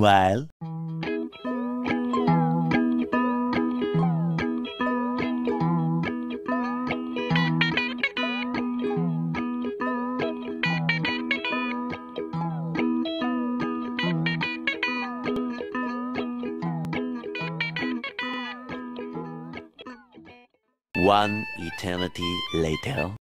Meanwhile. One eternity later.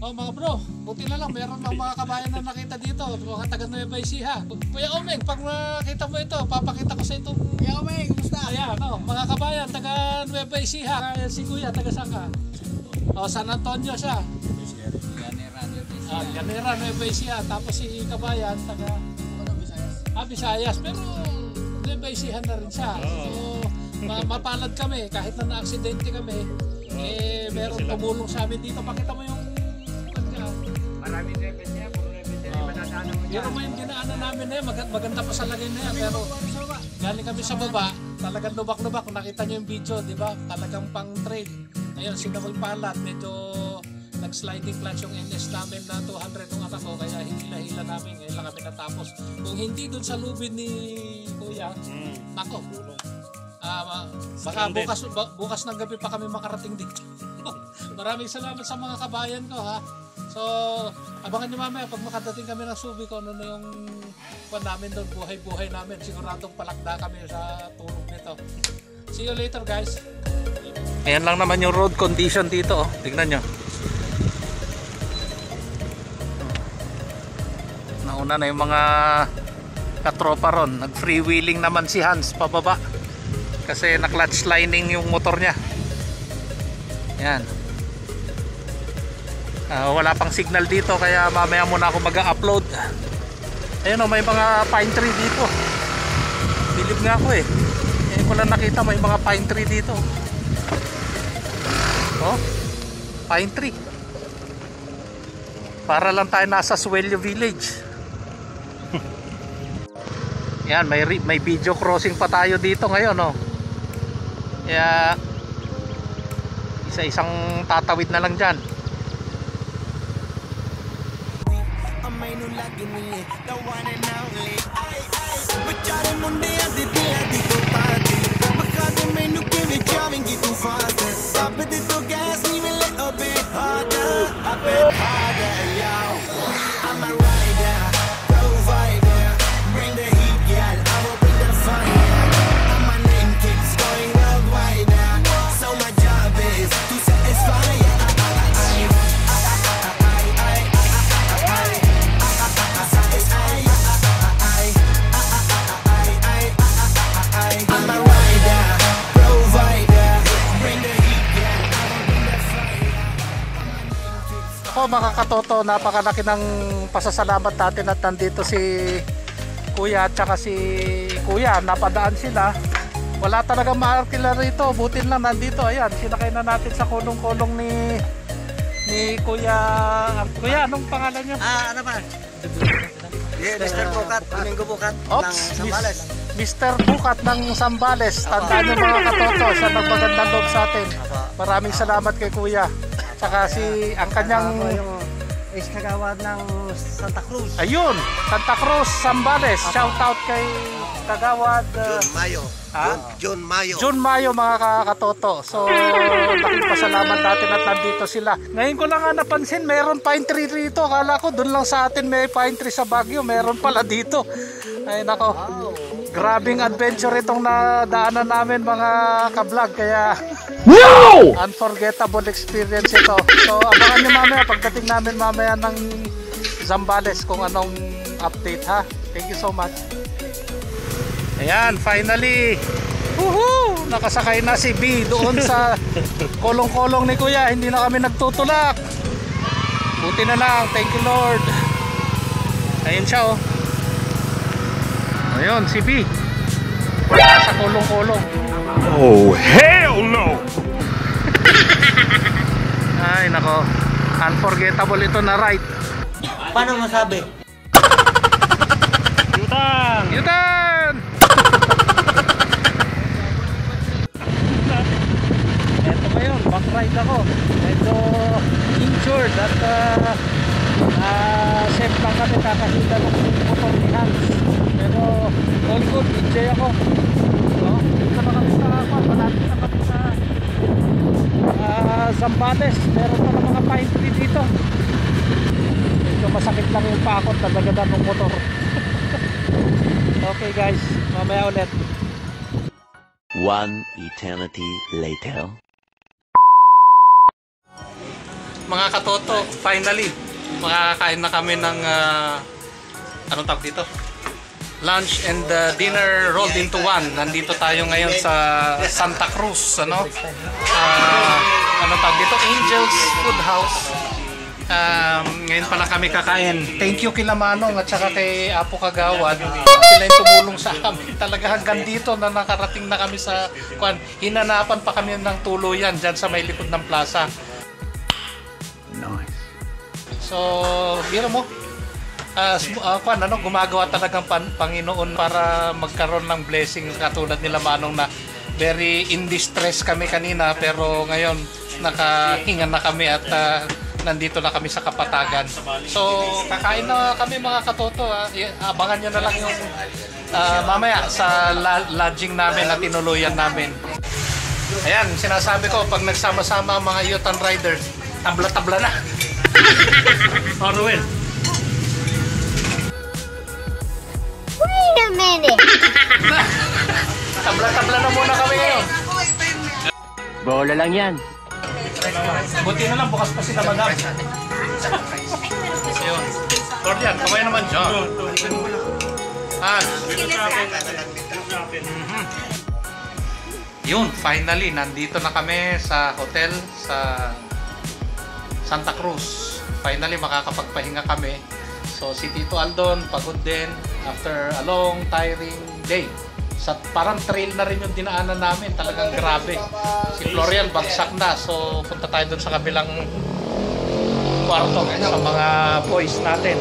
Oh mga bro, buti na lang meron ng mga kabayan na nakita dito, mga taga Nueva Ecija. Kuya Omeng, pag nakita mo ito, papakita ko sa ito. Kuya Omeng, kumusta? Ayan, mga kabayan, taga Nueva Ecija. Si Kuya, taga saan ka? San Antonio siya. Llanera, Nueva Ecija. Tapos si kabayan, taga Visayas. Pero Nueva Ecija na rin siya. So, mapalad kami, kahit na na-aksidente kami, meron tumulong sa amin dito. Pakita mo yung Maraming rebels niya, puro rebels niya, madadaanan mo dyan. pero mo yung dinaanan namin na yan, maganda pa sa lagay na yan. Pero galing kami sa baba, talagang lubak-lubak. Nakita nyo yung video, di ba? Talagang pang trail. Ayun, sinawag palat, medyo nag-sliding clutch yung NS namin na 200 yung anak ko, kaya hinila-hila namin. Ngayon lang kami natapos. Kung hindi dun sa lubid ni Kuya, nako, baka bukas ng gabi pa kami makarating dito. Maraming salamat sa mga kabayan ko, ha. So, abangan nyo mamaya pag makadating kami ng Subi ko, ano na yung namin doon, buhay-buhay namin. Siguradong palakda kami sa tulong nito. See you later, guys. Ayan lang naman yung road condition dito, oh. Tignan nyo. Nauna na yung mga katropa ron. Nag-freewheeling naman si Hans pababa. Kasi na-clutch lining yung motor niya. Ayan. Wala pang signal dito kaya mamaya muna ako mag-upload. Ayun, may mga pine tree dito. Bilib nga ako eh. Ngayon ko lang nakita may mga pine tree dito. Oh, pine tree. Para lang tayo nasa Suelio Village. Yan, may video crossing pa tayo dito ngayon, oh. Kaya isa-isang tatawid na lang dyan. Mga katoto, napakalaki ng pasasalamat natin at nandito si Kuya at saka si Kuya, napadaan sila. Wala talaga maarkila rito, butin lang nandito. Ayan, sinakay na natin sa kulong-kulong ni Kuya. Kuya, anong pangalan niyo? Ano ba? Mr. Bukat, Domingo Bukat ng Sambales. Mr. Bukat ng Sambales. Tandaan niyo mga katoto, sa nagmagandang loob sa atin. Maraming salamat kay Kuya. Saka ang kanyang kagawad ng Santa Cruz. Ayun, Santa Cruz, Sambales. Shout out kay kagawad John Mayo mga katoto. So, laking pasalamat natin at nandito sila. Ngayon ko lang nga napansin, meron pine tree rito. Akala ko doon lang sa atin may pine tree sa Baguio. Meron pala dito. Ay nako. Grabing adventure itong nadaanan namin mga ka-vlog. Kaya unforgettable experience ito. So abangan nyo mamaya pagdating namin mamaya ng Zambales kung anong update, ha. Thank you so much. Ayan, finally nakasakay na si B doon sa kolong-kolong ni Kuya. Hindi na kami nagtutulak. Buti na lang, thank you Lord. Ayun siya, oh. Ayun, si B nasa kolong-kolong. Oh, hell no! Ay, nako. Unforgettable ito na ride. Paano masabi? Yutan! Yutan! Eto ngayon, back ride ako. Medyo injured at safe lang kami kakahila ng motor ni Hans. nag-DJ ako. So, dito na kami sa malapit na kami sa Zambales. Meron pa ng mga pine tree dito. Medyo masakit lang yung pakot na dagadan ng motor. Okay guys, mamaya ulit. One eternity later. Mga katoto, finally makakain na kami ng anong tawag dito? Lunch and dinner rolled into one. Nandito tayo ngayon sa Santa Cruz, ano? Anong tawag dito? Angel's Food House. Ngayon pala kami kakain. Thank you kila Manong at saka kay Apo Kagawad. Sila yung tumulong sa amin. Talaga hanggang dito na nakarating na kami sa kuan. Hinanapan pa kami ng tuluyan dyan sa may likod ng plaza. Nice. So, biro mo, gumagawa talagang Panginoon para magkaroon ng blessing katulad nila Manong na very in distress kami kanina pero ngayon nakahinga na kami at nandito na kami sa kapatagan. So, kakain na kami mga katoto. Abangan nyo na lang yung mamaya sa lodging namin at tinuluyan namin. Ayan, sinasabi ko pag nagsama-sama ang mga youth and riders, tabla-tabla na. Orwell. Wait a minute. Tabla-tabla na muna kami ngayon. Bola lang yan. Buti na lang, bukas pa sila madam. Ayun. Cordian, kamay naman dyan. Yun, finally, nandito na kami sa hotel sa Santa Cruz. Finally, makakapagpahinga kami. So, si Tito Aldon, pagod din after a long, tiring day. Parang trail na rin yung dinaanan namin. Talagang grabe. Si Florian, bagsak na. So, punta tayo dun sa kabilang kwarto sa mga boys natin.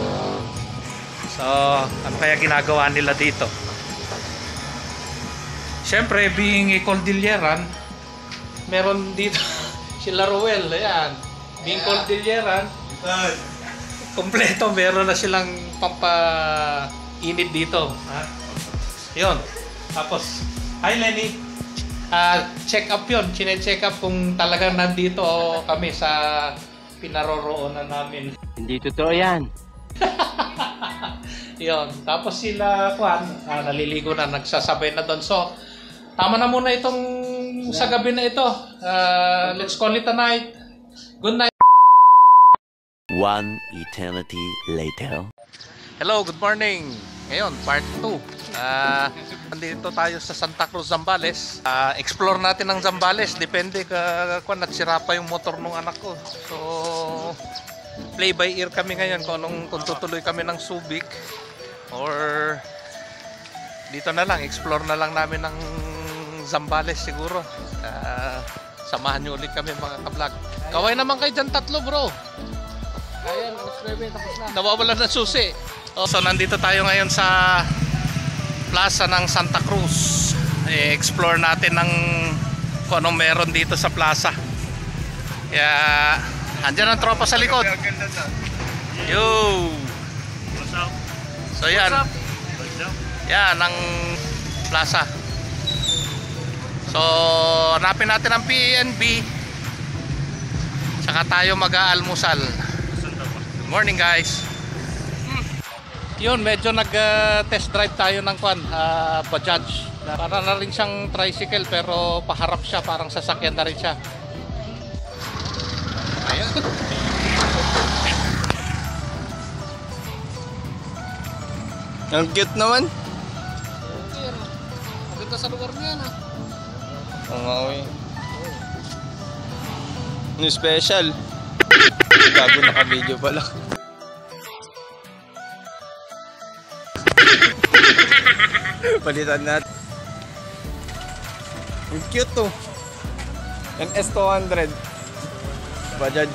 So, ano kaya ginagawa nila dito? Siyempre, being a Cordilleran, meron dito sila Ruel. Ayan. Being Cordilleran, kompleto. Meron na silang pampainit dito. Ha? Yun. Tapos, hi Lenny. Check up yun. Chine-check up kung talagang nandito kami sa pinaroroonan namin. Hindi totoo yan. Yun. Tapos sila, naliligo na, nagsasabay na doon. So, tama na muna itong sa gabi na ito. Let's call it a night. Good night. One eternity later. Hello, good morning. Ngayon, part 2. Nandito tayo sa Santa Cruz, Zambales. Explore natin ang Zambales. Depende kung natsira pa yung motor ng anak ko. So, play by ear kami ngayon kung tutuloy kami ng Subic or dito na lang, explore na lang namin ng Zambales siguro. Samahan nyo ulit kami mga ka-vlog. Kaway naman kayo dyan tatlo bro. Ayan, tapos na. Nawawala ng susi. So nandito tayo ngayon sa plaza ng Santa Cruz. I-explore natin kung anong meron dito sa plaza. Kaya andyan ang tropa sa likod. Yo! So yan. Yan ang plaza. So hanapin natin ang PNB. Saka tayo mag-aalmusal. Good morning guys. Yun, medyo nag-test drive tayo ng Bajaj. Para na rin siyang tricycle pero paharap siya, parang sasakyan na rin siya. Ayun. Ang cute naman. Maganda sa lugar niya na. Oo nga eh. Ano special? Gago naka-video pala. Palitan natin. Ang cute to. Ang S200 Bajaj.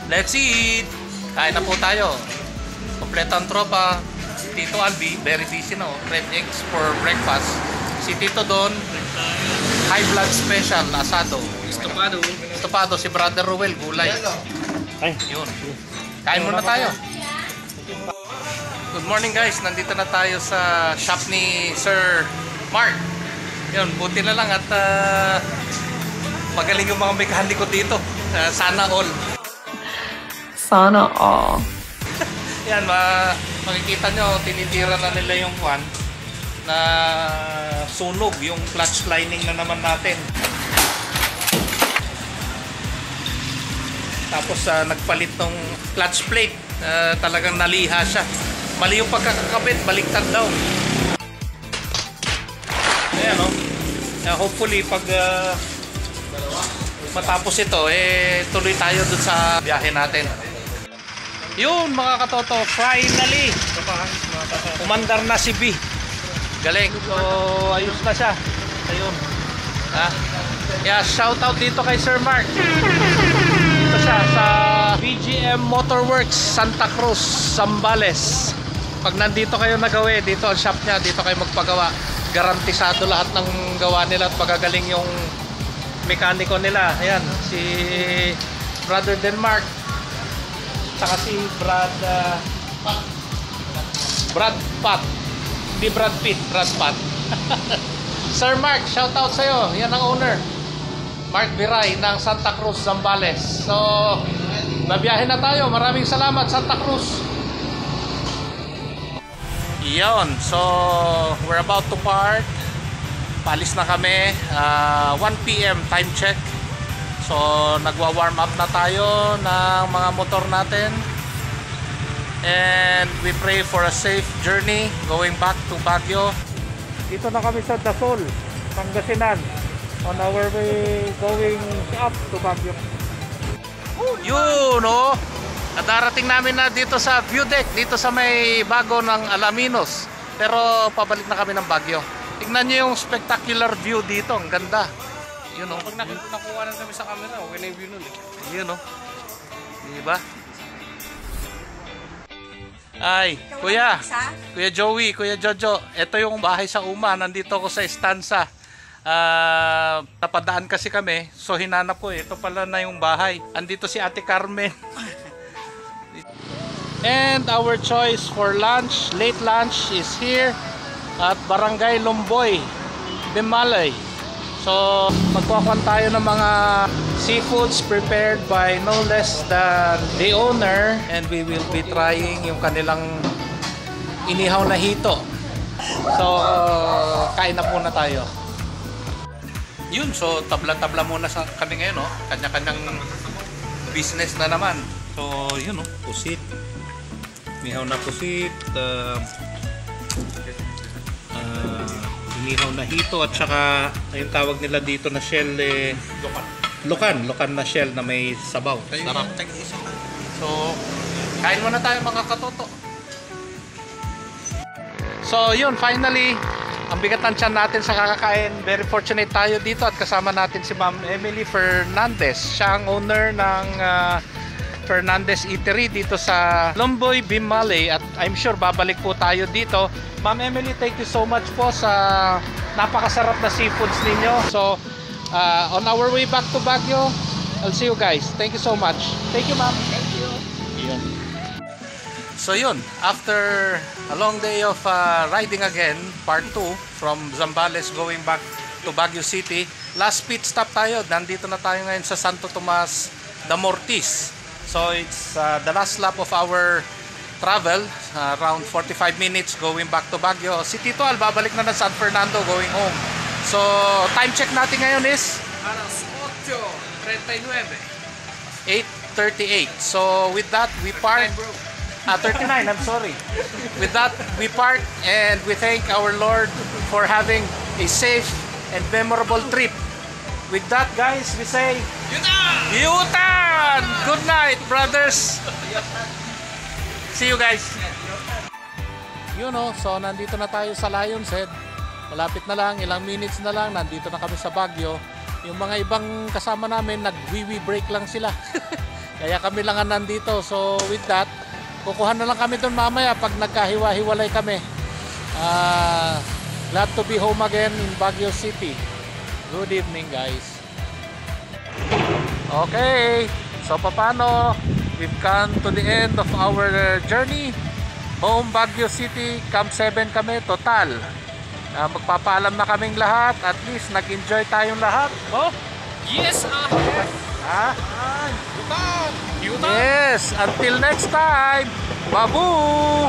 Let's eat! Kain na po tayo. Kompleto ang tropa. Si Tito Albi, very busy na. Red eggs for breakfast. Si Tito Don, high blood special, asado. Estopado. Si Brother Ruel, gulay. Ay, yun. Kain muna tayo. Good morning guys, nandito na tayo sa shop ni Sir Mark. Yun, buti na lang at magaling yung mga mekaniko dito. Sana all. Sana all. Yan, makikita nyo, tinitira na nila yung kwan na sunog, yung clutch lining na naman natin. Tapos nagpalit ng clutch plate, talagang naliha siya. Mali yung pagkakakabit, baliktad daw. Ayan o. Hopefully pag matapos ito, tuloy tayo dun sa biyahe natin. Yun mga katoto, finally! Umandar na si B. Galing. So, ayos na siya. Ayun. Yeah, shout out dito kay Sir Mark. Dito siya sa BGM Motorworks, Santa Cruz, Zambales. Pag nandito kayo nagawi, dito ang shop niya, dito kayo magpagawa. Garantisado lahat ng gawa nila at magagaling yung mekaniko nila. Ayan, si Brother Denmark, saka si Brad Pat. Hindi Brad Pitt, Brad Pat. Sir Mark, shout out sa'yo. Yan ang owner. Mark Biray ng Santa Cruz, Zambales. So, babiyahe na tayo. Maraming salamat, Santa Cruz. Yon. So, we're about to part. Palis na kami. 1 PM time check. So, nagwa-warm up na tayo ng mga motor natin. And we pray for a safe journey going back to Baguio. Dito na kami sa Dasol, Pangasinan. On our way going up to Baguio. Yun o! Darating namin na dito sa view deck, dito sa may bago ng Alaminos. Pero pabalik na kami ng Baguio. Tingnan nyo yung spectacular view dito, ang ganda. Yun o. Pag nakuha na kami sa camera, okay na yung view nun. Yun o. Diba? Ay, Kuya Joey, Kuya Jojo, ito yung bahay sa Uma. Nandito ako sa Estanza. Napadaan kasi kami, so hinanap ko, ito pala na yung bahay. Andito si Ate Carmen. And our choice for lunch, late lunch, is here at Barangay Lumboy, Bimalay. So, magkukuhan tayo ng mga seafoods prepared by no less than the owner, and we will be trying yung kanilang inihaw na hito. So, kain na muna tayo. Yun, so tabla-tabla muna kami ngayon, no? Kanya-kanyang business na naman. So, yun, no? Pusit. Inihaw na pusit. Inihaw na hito at saka yung tawag nila dito na shell Lokan na shell na may sabaw. Sarap. So, kain muna tayo mga katoto. So, yun, finally, ang bigat ng tiyan natin sa kakakain. Very fortunate tayo dito at kasama natin si Ma'am Emily Fernandez. Siya ang owner ng Fernandez Eatery dito sa Lumboy, Bimalay, at I'm sure babalik po tayo dito. Ma'am Emily, thank you so much po sa napakasarap na seafoods ninyo. So, on our way back to Baguio, I'll see you guys. Thank you so much. Thank you, ma'am. Thank you. Yun. So yun, after a long day of riding again, part 2 from Zambales going back to Baguio City, last pit stop tayo. Nandito na tayo ngayon sa Santo Tomas de Mortis. So it's the last lap of our travel, around 45 minutes going back to Baguio. Si Tito Al, babalik na San Fernando going home. So, time check natin ngayon is? Alas 8:39. 8:38. So, with that, we part. 39, I'm sorry. With that, we part and we thank our Lord for having a safe and memorable trip. With that, guys, we say, Yutan! Good night, brothers! See you guys! Yun o, so nandito na tayo sa Lion's Head. Malapit na lang, ilang minutes na lang, nandito na kami sa Baguio. Yung mga ibang kasama namin, nag-wee-wee break lang sila. Kaya kami lang ang nandito. So with that, kukuha na lang kami doon mamaya pag nagkahiwa-hiwalay kami. Glad to be home again in Baguio City. Good evening, guys. Okay, so paano? We've come to the end of our journey. Home Baguio City, Camp 7 kami, total. Magpapaalam na kaming lahat. At least nag-enjoy tayong lahat. Oh? Yes, Ha? Yutan! Yes, until next time. Babu!